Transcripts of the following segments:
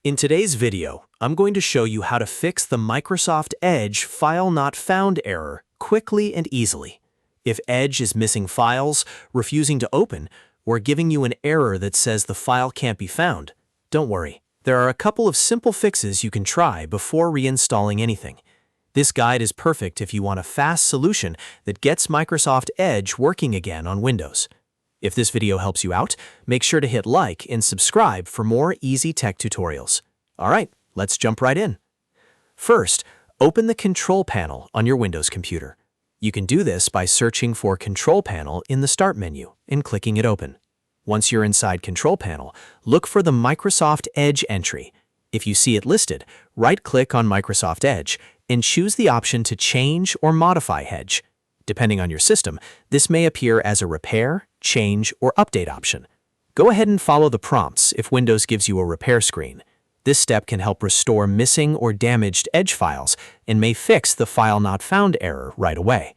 In today's video, I'm going to show you how to fix the Microsoft Edge file not found error quickly and easily. If Edge is missing files, refusing to open, or giving you an error that says the file can't be found, don't worry. There are a couple of simple fixes you can try before reinstalling anything. This guide is perfect if you want a fast solution that gets Microsoft Edge working again on Windows. If this video helps you out, make sure to hit like and subscribe for more easy tech tutorials. All right, let's jump right in. First, open the Control Panel on your Windows computer. You can do this by searching for Control Panel in the Start menu and clicking it open. Once you're inside Control Panel, look for the Microsoft Edge entry. If you see it listed, right-click on Microsoft Edge and choose the option to change or modify Edge. Depending on your system, this may appear as a repair, change, or update option. Go ahead and follow the prompts if Windows gives you a repair screen. This step can help restore missing or damaged Edge files and may fix the file not found error right away.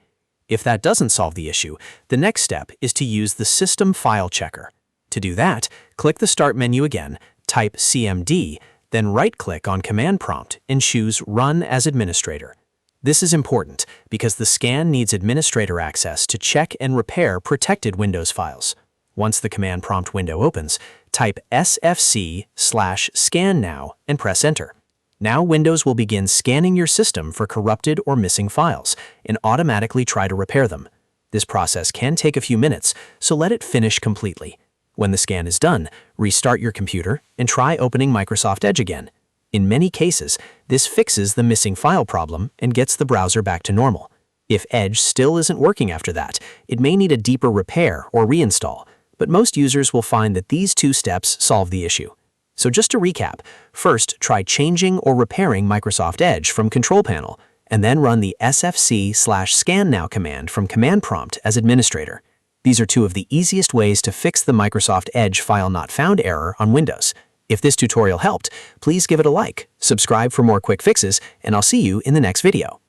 If that doesn't solve the issue, the next step is to use the System File Checker. To do that, click the Start menu again, type CMD, then right-click on Command Prompt and choose Run as Administrator. This is important because the scan needs administrator access to check and repair protected Windows files. Once the command prompt window opens, type sfc/scannow and press Enter. Now Windows will begin scanning your system for corrupted or missing files and automatically try to repair them. This process can take a few minutes, so let it finish completely. When the scan is done, restart your computer and try opening Microsoft Edge again. In many cases, this fixes the missing file problem and gets the browser back to normal. If Edge still isn't working after that, it may need a deeper repair or reinstall, but most users will find that these two steps solve the issue. So just to recap, first try changing or repairing Microsoft Edge from Control Panel, and then run the sfc/scannow command from Command Prompt as administrator. These are two of the easiest ways to fix the Microsoft Edge file not found error on Windows. If this tutorial helped, please give it a like, subscribe for more quick fixes, and I'll see you in the next video.